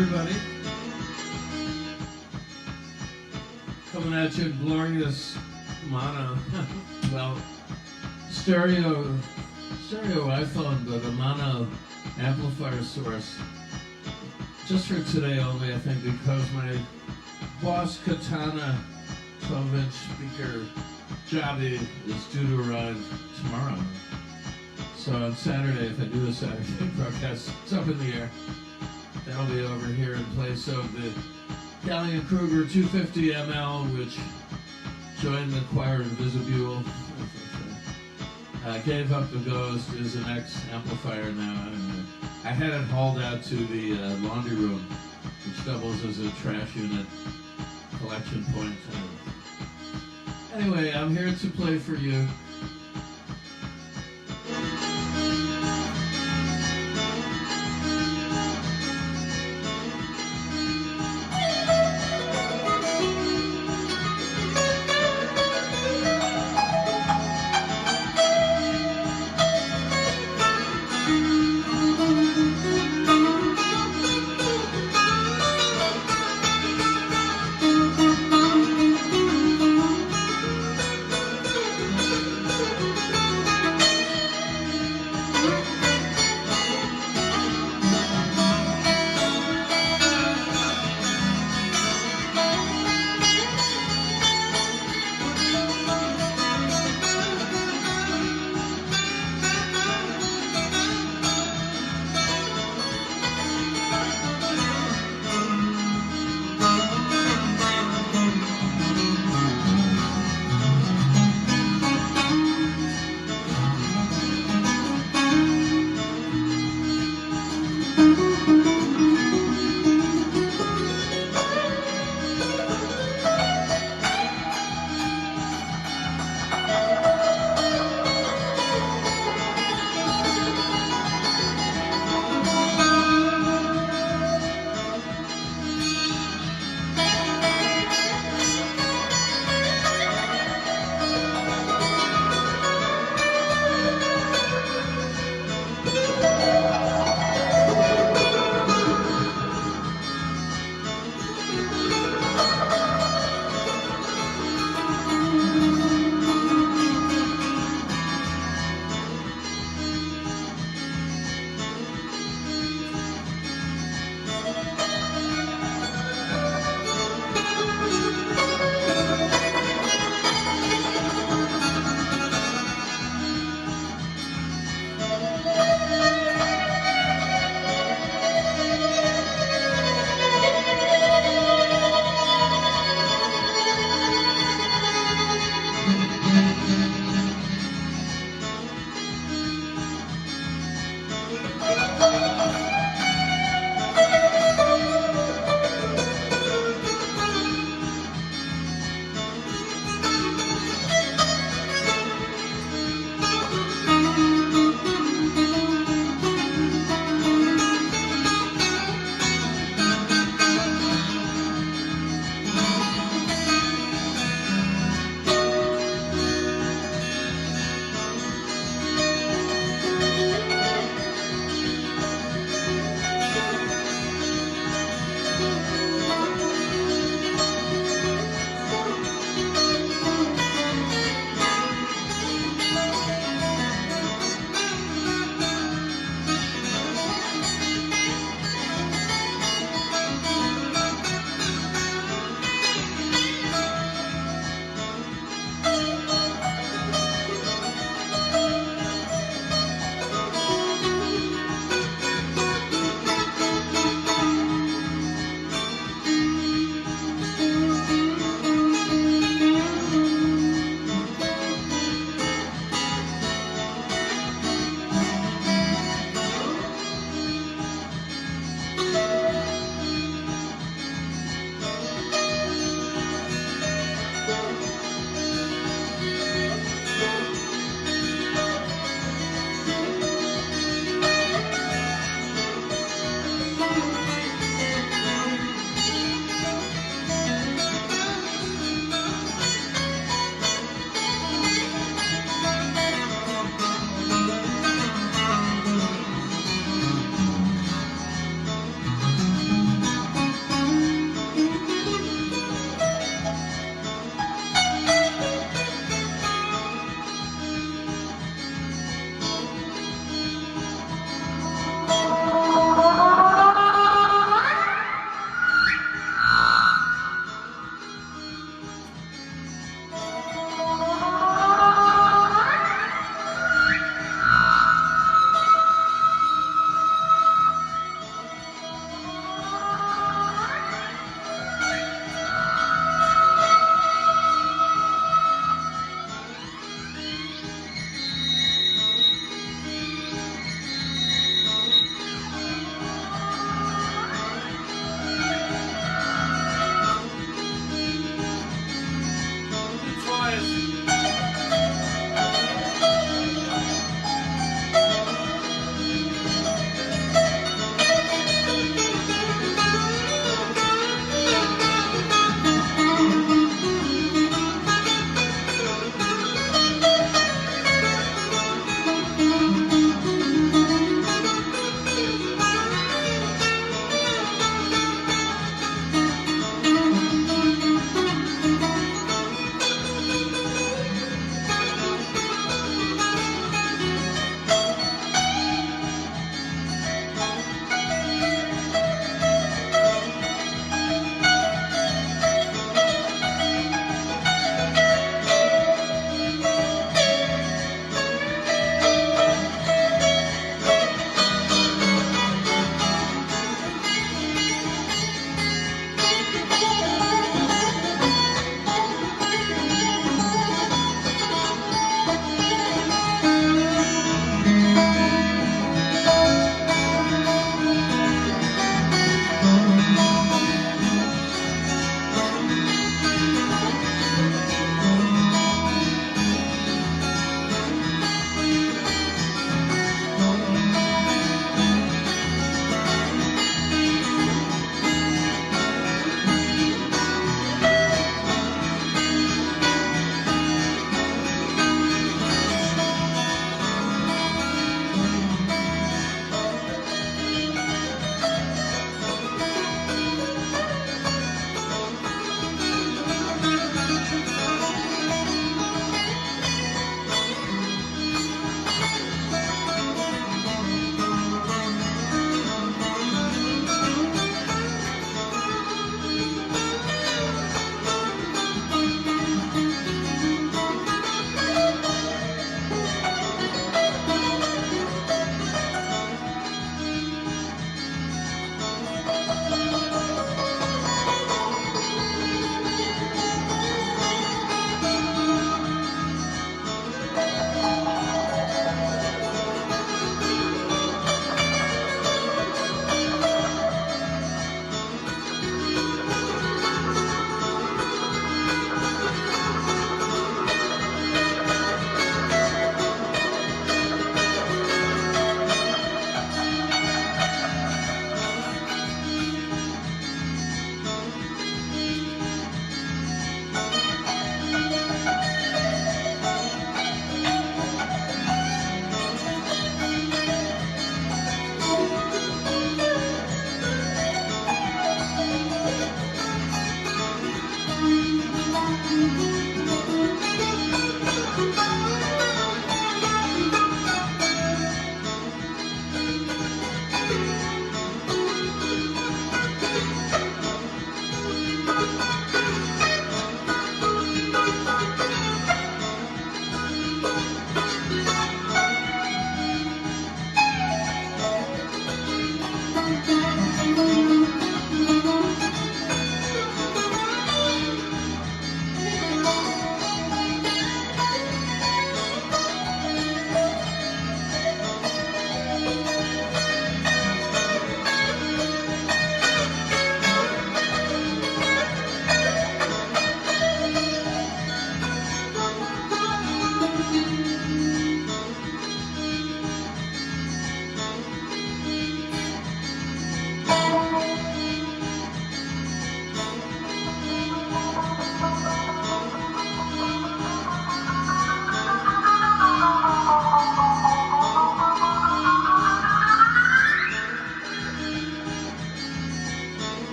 everybody. Coming at you in glorious mono, well, stereo iPhone, but a mono amplifier source. Just for today only, I think, because my Boss Katana 12-inch speaker jobby is due to arrive tomorrow. So on Saturday, if I do a Saturday broadcast, it's up in the air. That'll be over here in place of the Gallion Kruger 250 ml, which joined the choir in Visibule. Gave up the ghost, is an ex-amplifier now. Anyway, I had it hauled out to the laundry room, which doubles as a trash unit collection point. Anyway, I'm here to play for you.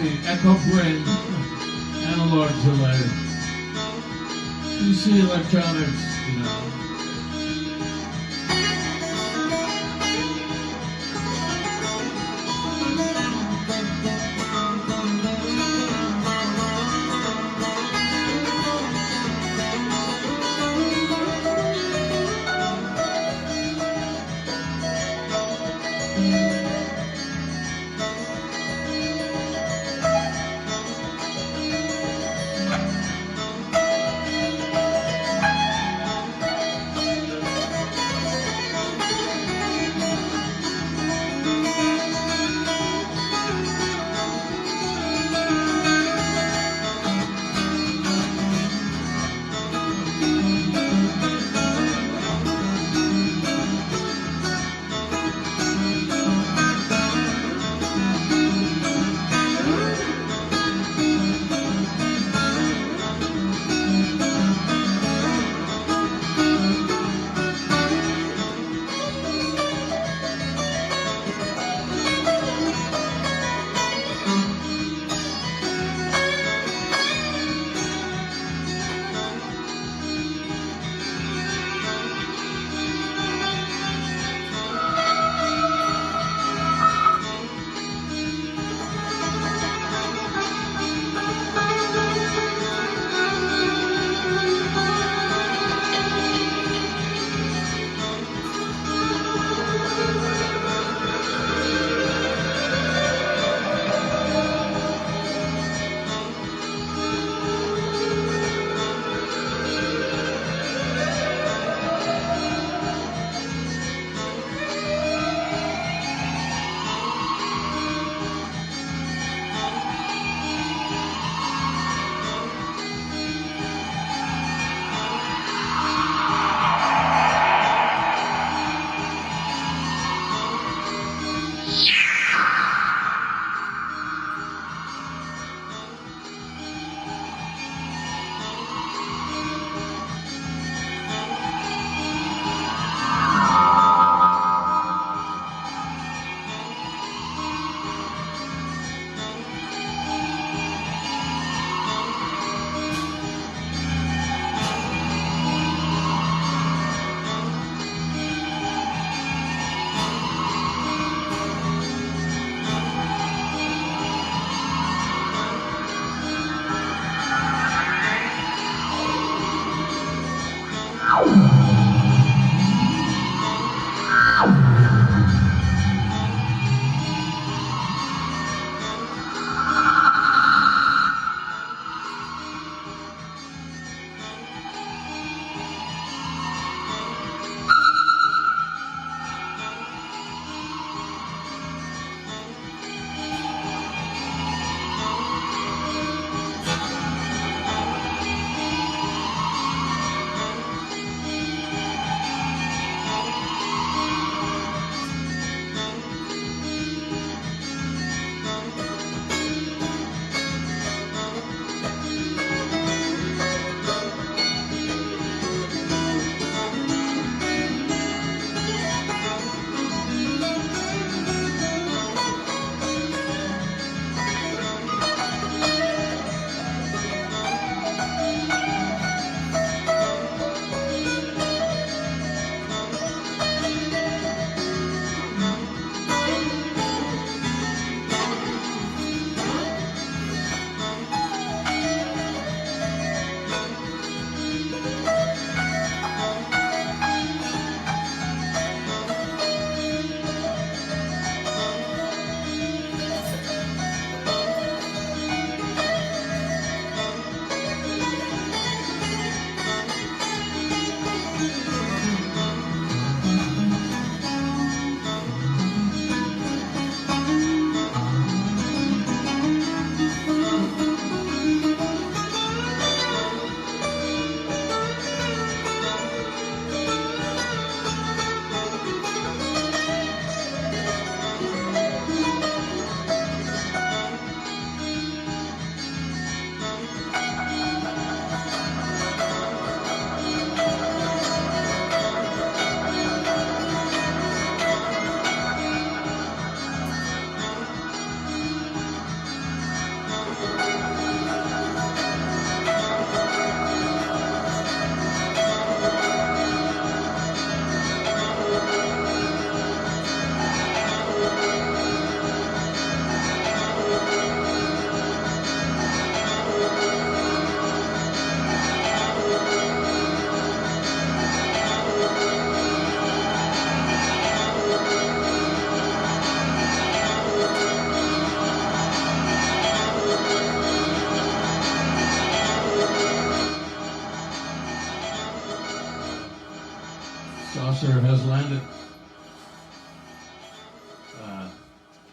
the echo brin, analog delay. PC electronics, you know.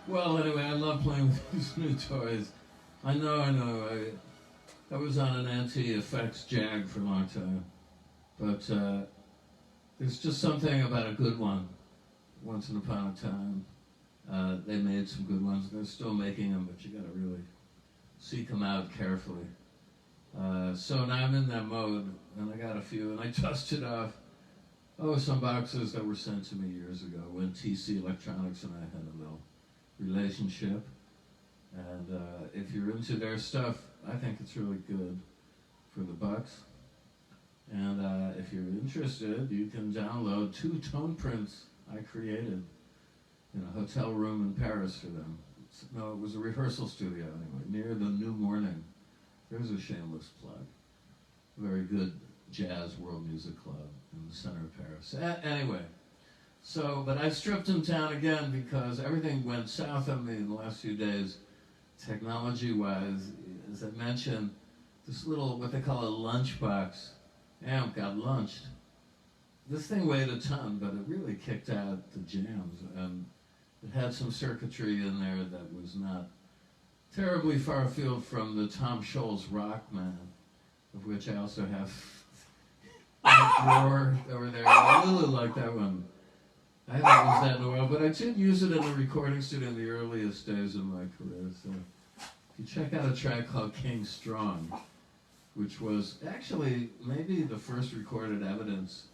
Well, anyway, I love playing with these new toys. I know. I was on an anti-effects Jag for a long time, but there's just something about a good one. Once upon a time, they made some good ones. They're still making them, but you got to really seek them out carefully. So now I'm in that mode, and I got a few, and I dusted off. Oh, some boxes that were sent to me years ago when TC Electronics and I had a little relationship. And if you're into their stuff, I think it's really good for the bucks. And if you're interested, you can download 2 tone prints I created in a hotel room in Paris for them. No, it was a rehearsal studio anyway, near the New Morning. There's a shameless plug. Very good jazz world music club in the center of Paris. Anyway, so, but I stripped them down again because everything went south on me in the last few days, technology-wise. As I mentioned, this little, what they call a lunchbox amp got lunched. This thing weighed a ton, but it really kicked out the jams, and it had some circuitry in there that was not terribly far afield from the Tom Scholz Rockman, of which I also have a drawer over there. I really like that one. I haven't used that in a while, but I did use it in a recording studio in the earliest days of my career. So if you check out a track called King Strong, which was actually maybe the first recorded evidence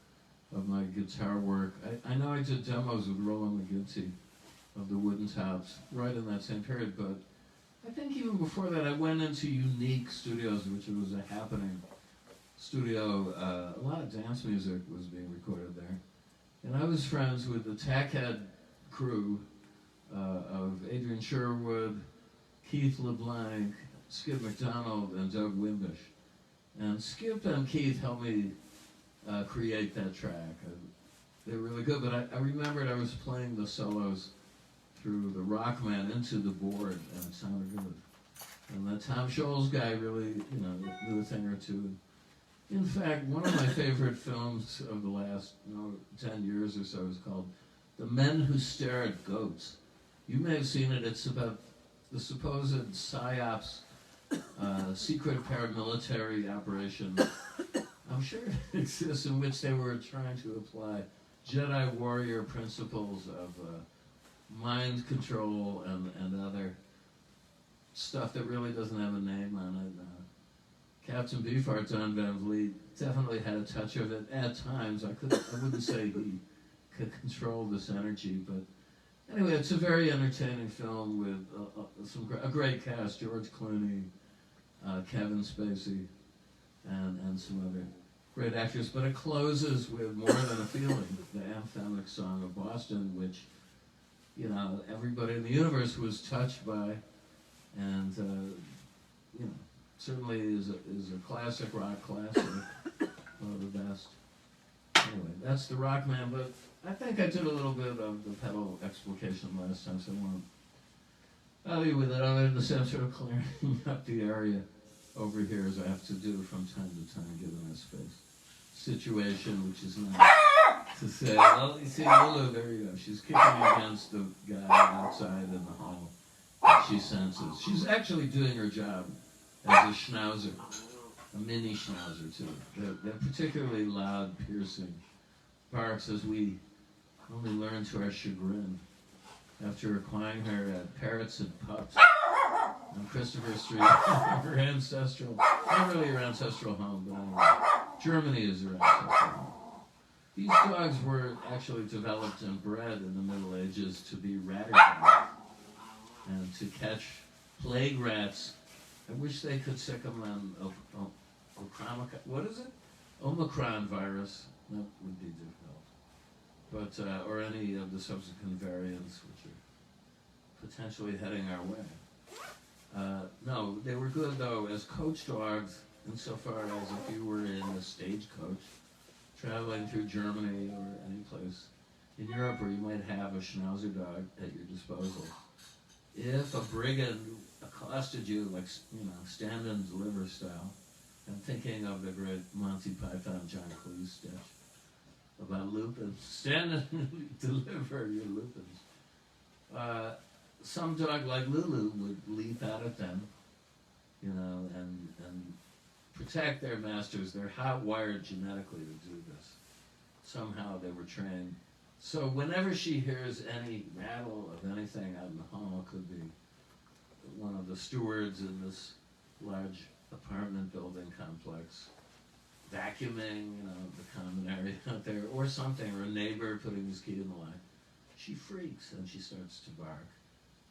of my guitar work. I know I did demos with Roland McGinty of the Wooden Tops right in that same period, but I think even before that I went into Unique Studios, which was a happening studio. A lot of dance music was being recorded there. And I was friends with the Tackhead crew of Adrian Sherwood, Keith LeBlanc, Skip McDonald, and Doug Wimbish. And Skip and Keith helped me create that track. They were really good, but I remembered I was playing the solos through the Rockman into the board, and it sounded good. And that Tom Scholz guy really, knew a thing or two. In fact, one of my favorite films of the last 10 years or so is called The Men Who Stare at Goats. You may have seen it. It's about the supposed PSYOPs, secret paramilitary operation. I'm sure it exists, in which they were trying to apply Jedi warrior principles of mind control and other stuff that really doesn't have a name on it. Captain Beefheart, Don Van Vliet, definitely had a touch of it at times. I wouldn't say he could control this energy, but anyway, it's a very entertaining film with a great cast: George Clooney, Kevin Spacey, and some other great actors. But it closes with More Than a Feeling, the anthemic song of Boston, which everybody in the universe was touched by, and certainly is a classic rock classic, one of the best. Anyway, that's the Rockman, but I think I did a little bit of the pedal explication last time, so I won't bother you with it, other than the sense of clearing up the area over here, as I have to do from time to time, given this space situation, which is not to say, well, you see, Lulu, there you go. She's kicking against the guy outside in the hall that she senses. She's actually doing her job as a schnauzer, a mini schnauzer too. They're particularly loud, piercing barks, as we only learn to our chagrin after acquiring her at Parrots and Pups on Christopher Street, her ancestral, not really her ancestral home, but anyway, Germany is her ancestral home. These dogs were actually developed and bred in the Middle Ages to be rat dogs and to catch plague rats. I wish they could sick them on Omicron virus. That would be difficult. But, or any of the subsequent variants which are potentially heading our way. No, they were good though as coach dogs, insofar as if you were in a stagecoach traveling through Germany or any place in Europe where you might have a schnauzer dog at your disposal. If a brigand accosted you, like, stand and deliver style, I'm thinking of the great Monty Python John Cleese sketch about lupins. Stand and deliver your lupins. some dog like Lulu would leap out at them, and protect their masters. They're hot-wired genetically to do this. Somehow they were trained. So whenever she hears any rattle of anything out in the hall, it could be one of the stewards in this large apartment building complex vacuuming, the common area out there, or something, or a neighbor putting his key in the lock, she freaks and she starts to bark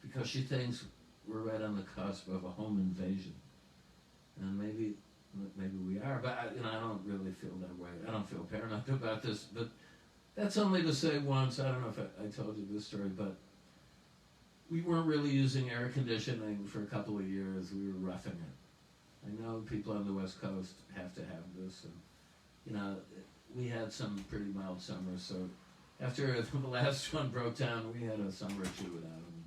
because she thinks we're right on the cusp of a home invasion. And maybe we are, but I don't really feel that way. I don't feel paranoid about this, but that's only to say once, I don't know if I told you this story, but we weren't really using air conditioning for a couple of years. We were roughing it. I know people on the West Coast have to have this, and we had some pretty mild summers, so after the last one broke down, we had a summer or two without them.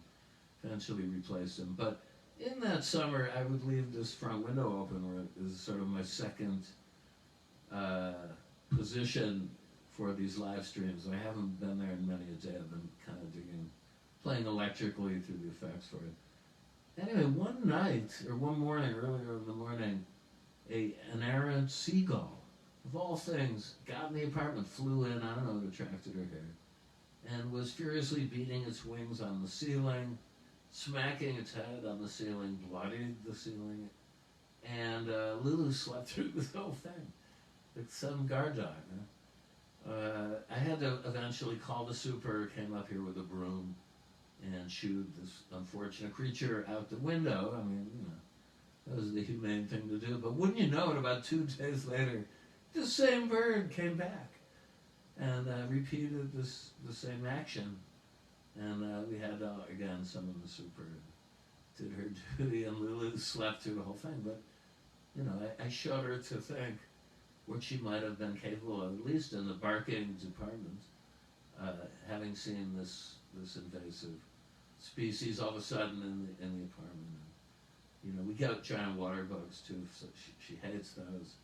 Eventually replaced them, but in that summer, I would leave this front window open, where it is sort of my second position for these live streams. I haven't been there in many a day. I've been kind of playing electrically through the effects for it. Anyway, one night, or one morning, earlier in the morning, an errant seagull, of all things, got in the apartment, flew in, I don't know what attracted her here, and was furiously beating its wings on the ceiling, smacking its head on the ceiling, bloodied the ceiling, and Lulu slept through this whole thing, like some guard dog. I had to eventually call the super, came up here with a broom, and shooed this unfortunate creature out the window. I mean, that was the humane thing to do. But wouldn't you know it, about 2 days later, the same bird came back and repeated the same action. And we had, again, some of the super did her duty, and Lulu slept through the whole thing. But, I shudder to think what she might have been capable of, at least in the barking department, having seen this invasive species all of a sudden in the apartment. We get giant water bugs too, so she hates those.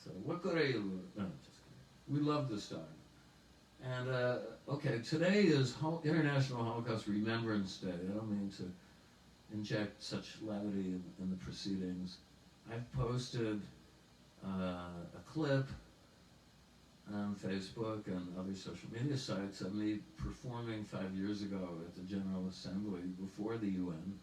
So what good are you? No, just kidding. We love this dog. And okay, today is International Holocaust Remembrance Day. I don't mean to inject such levity in the proceedings. I've posted a clip on Facebook and other social media sites of me performing 5 years ago at the General Assembly before the UN,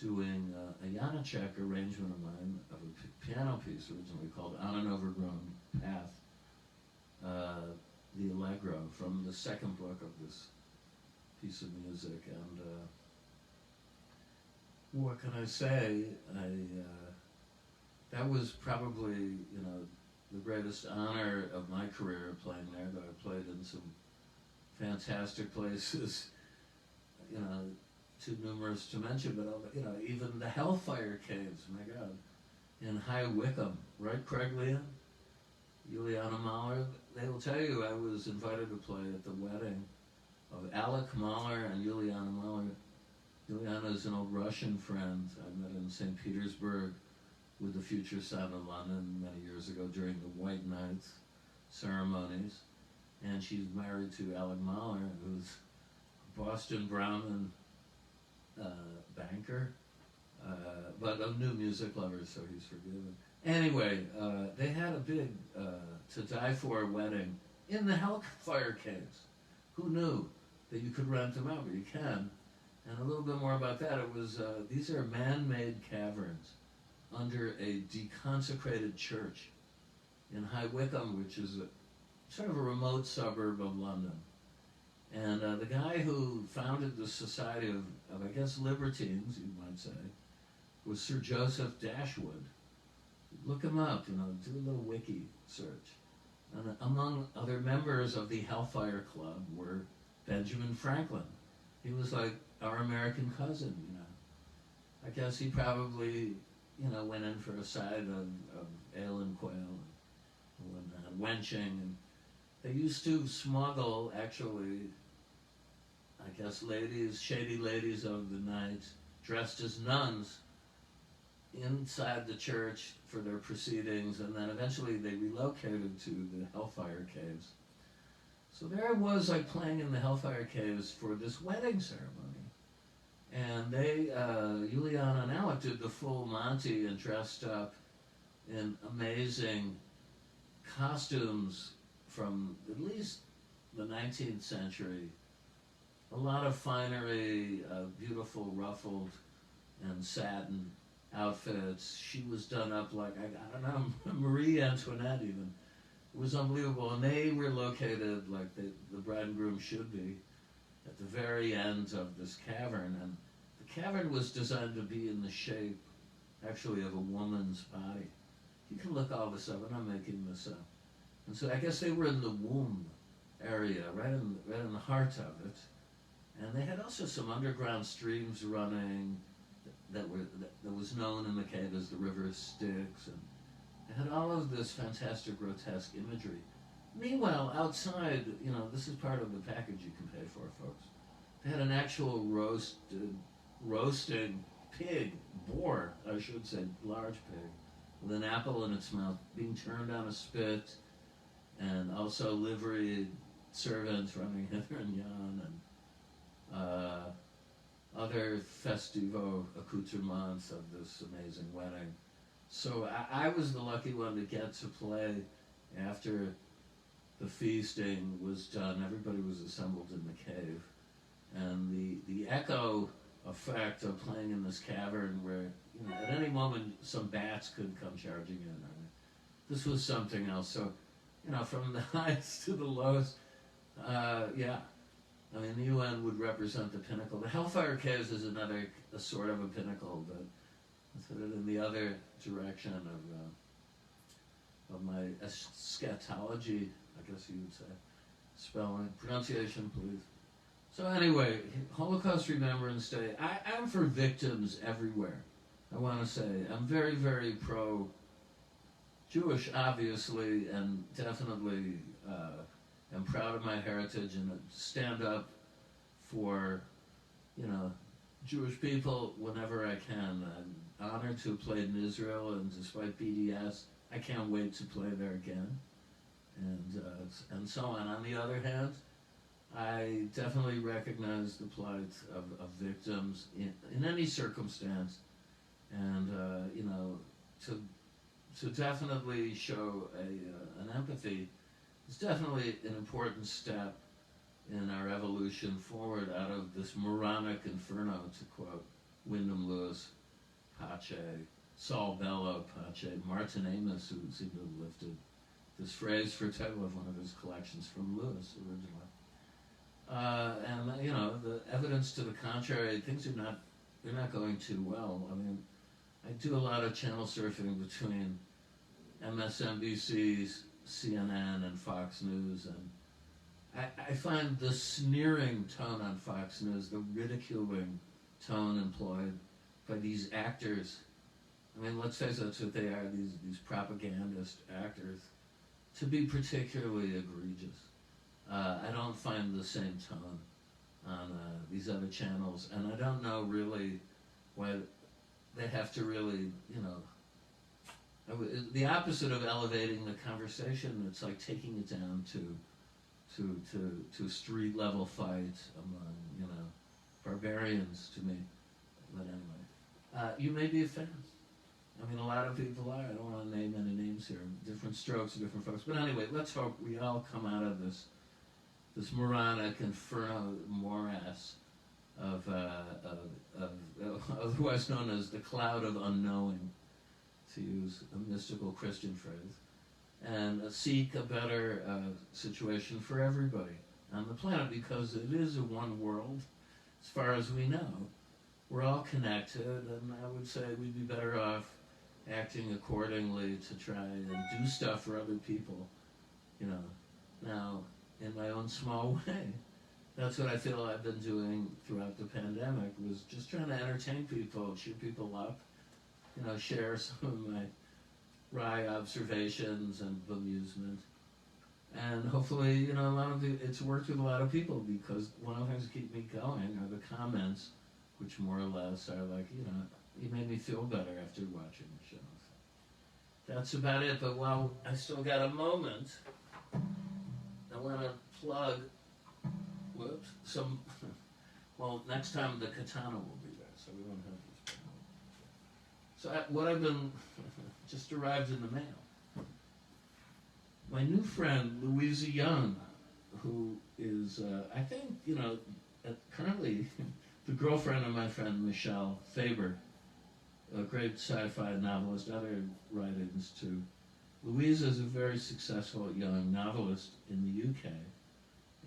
doing a Janacek arrangement of mine of a piano piece originally called On an Overgrown Path, the Allegro, from the second book of this piece of music. And what can I say? That was probably, the greatest honor of my career, playing there. Though I played in some fantastic places, too numerous to mention, but even the Hellfire Caves, my God, in High Wycombe, right, Craig Leon? Juliana Mahler. They will tell you I was invited to play at the wedding of Alec Mahler and Juliana Mahler. Juliana is an old Russian friend I met in St. Petersburg with the future Sound of London many years ago during the White Nights ceremonies. And she's married to Alec Mahler, who's a Boston Brahmin banker, but a new music lover, so he's forgiven. Anyway, they had a big to die for wedding in the Hellfire Caves. Who knew that you could rent them out, but you can. And a little bit more about that. It was these are man-made caverns under a deconsecrated church in High Wycombe, which is sort of a remote suburb of London. And the guy who founded the Society of, I guess, Libertines, you might say, was Sir Joseph Dashwood. Look him up, do a little wiki search. And among other members of the Hellfire Club were Benjamin Franklin. He was like our American cousin, I guess he probably, went in for a side of ale and quail and wenching. And they used to smuggle, actually, I guess, shady ladies of the night, dressed as nuns, inside the church for their proceedings, and then eventually they relocated to the Hellfire Caves. So there I was, like, playing in the Hellfire Caves for this wedding ceremony. And they, Juliana and Alec did the full Monty and dressed up in amazing costumes from at least the 19th century. A lot of finery, beautiful ruffled and satin outfits. She was done up like, I don't know, Marie Antoinette even. It was unbelievable. And they were located like the bride and groom should be at the very end of this cavern. And the cavern was designed to be in the shape, actually, of a woman's body. You can look all this up, I'm not making this up. And so I guess they were in the womb area, right in the heart of it. And they had also some underground streams running that was known in the cave as the River Styx, and it had all of this fantastic, grotesque imagery. Meanwhile, outside, this is part of the package you can pay for, folks. They had an actual roasting pig, boar, I should say, large pig, with an apple in its mouth, being turned on a spit, and also liveried servants running hither and yon, and other festivo accoutrements of this amazing wedding. So I was the lucky one to get to play after the feasting was done. Everybody was assembled in the cave. And the echo effect of playing in this cavern where, at any moment some bats could come charging in. This was something else. So, from the highs to the lows, yeah. I mean, the UN would represent the pinnacle. The Hellfire Caves is a sort of a pinnacle, but let's put it in the other direction of my eschatology, I guess you would say. Spelling, pronunciation, please. So anyway, Holocaust Remembrance Day. I'm for victims everywhere. I want to say I'm very, very pro-Jewish, obviously, and definitely. I'm proud of my heritage and stand up for, Jewish people whenever I can. I'm honored to have played in Israel, and despite BDS, I can't wait to play there again, and so on. On the other hand, I definitely recognize the plight of victims in any circumstance, and to definitely show an empathy. It's definitely an important step in our evolution forward out of this moronic inferno, to quote Wyndham Lewis, Pace, Saul Bellow, Pace, Martin Amis, who seemed to have lifted this phrase for title of one of his collections from Lewis originally. And the evidence to the contrary, things they're not going too well. I mean, I do a lot of channel surfing between MSNBC's CNN and Fox News, and I find the sneering tone on Fox News, the ridiculing tone employed by these actors. I mean, let's face it, that's what they are, these propagandist actors, to be particularly egregious. I don't find the same tone on these other channels, and I don't know really why they have to really, the opposite of elevating the conversation. It's like taking it down to street level fights among barbarians to me. But anyway, you may be a fan. I mean, a lot of people are. I don't want to name any names here. Different strokes for different folks. But anyway, let's hope we all come out of this moronic inferno morass of otherwise known as the cloud of unknowing, to use a mystical Christian phrase, and seek a better situation for everybody on the planet, because it is a one world, as far as we know. We're all connected, and I would say we'd be better off acting accordingly to try and do stuff for other people, now, in my own small way. That's what I feel I've been doing throughout the pandemic, was just trying to entertain people, cheer people up, share some of my wry observations and bemusement. And hopefully, it's worked with a lot of people, because one of the things that keep me going are the comments, which more or less are like, you made me feel better after watching the show. That's about it, but while I still got a moment, I want to plug, some Well, next time the katana will be there, so we won't have this. So what I've been just arrived in the mail. My new friend Louisa Young, who is I think currently the girlfriend of my friend Michelle Faber, a great sci-fi novelist, other writings too. Louisa is a very successful young novelist in the UK,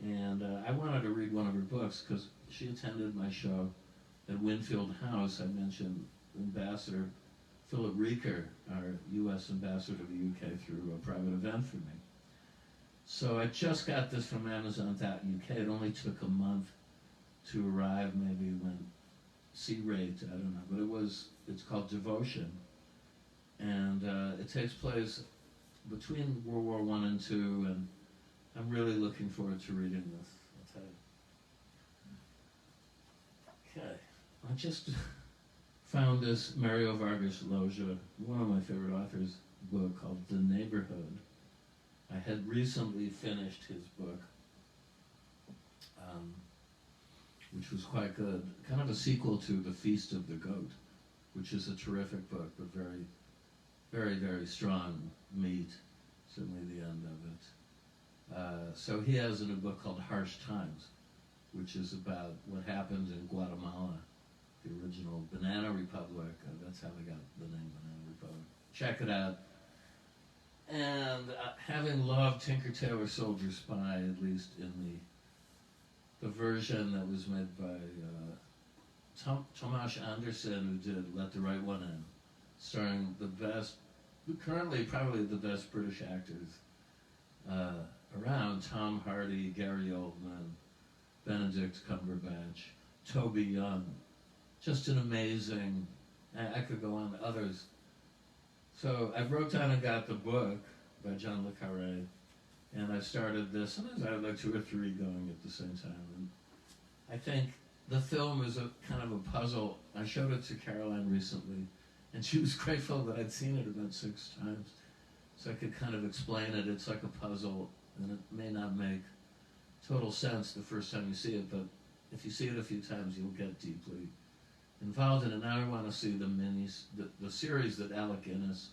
and I wanted to read one of her books because she attended my show at Winfield House. I mentioned Ambassador Philip Reeker, our U.S. ambassador to the UK, through a private event for me. So I just got this from Amazon.uk. It only took a month to arrive, maybe when C-rate, I don't know, but it's called Devotion. And it takes place between World War I and II, and I'm really looking forward to reading this, I'll tell you. Okay, I just found this Mario Vargas Llosa, one of my favorite authors, book called The Neighborhood. I had recently finished his book, which was quite good. Kind of a sequel to The Feast of the Goat, which is a terrific book, but very, very, very strong meat, certainly the end of it. So he has a new book called Harsh Times, which is about what happened in Guatemala, the original Banana Republic. That's how they got the name Banana Republic. Check it out. And having loved Tinker Tailor Soldier Spy, at least in the version that was made by Tomasz Anderson, who did Let the Right One In, starring the best, currently probably the best British actors around, Tom Hardy, Gary Oldman, Benedict Cumberbatch, Toby Young. Just an amazing, I could go on, others. So I broke down and got the book by John le Carré, and I started this. Sometimes I have like 2 or 3 going at the same time. And I think the film is a kind of a puzzle. I showed it to Caroline recently, and she was grateful that I'd seen it about 6 times, so I could kind of explain it. It's like a puzzle, and it may not make total sense the first time you see it, but if you see it a few times, you'll get deeply involved in it. Now I want to see the series that Alec Guinness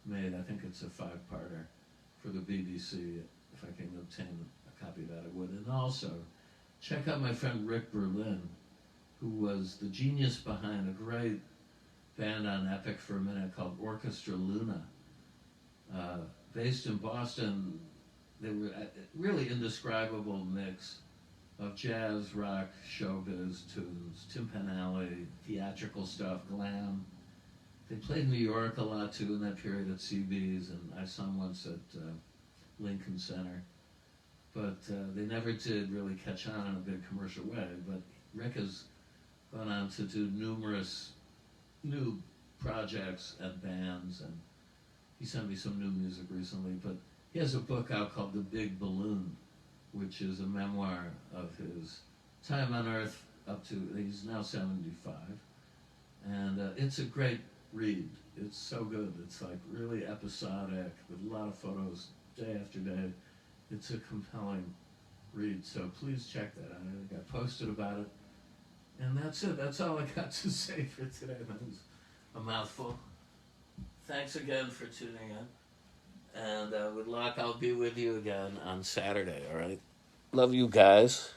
made. I think it's a 5-parter for the BBC. If I can obtain a copy of that, I would. And also, check out my friend Rick Berlin, who was the genius behind a great band on Epic for a minute called Orchestra Luna. Based in Boston, they were a really indescribable mix of jazz, rock, showbiz tunes, timpanelli, theatrical stuff, glam. They played New York a lot too in that period at CB's, and I saw them once at Lincoln Center. But they never did really catch on in a big commercial way. But Rick has gone on to do numerous new projects and bands, and he sent me some new music recently. But he has a book out called The Big Balloon, which is a memoir of his time on Earth up to, he's now 75. And it's a great read. It's so good. It's like really episodic with a lot of photos day after day. It's a compelling read, so please check that out. I think I posted about it. And that's it. That's all I got to say for today. That was a mouthful. Thanks again for tuning in. And with luck, I'll be with you again on Saturday, all right? Love you guys.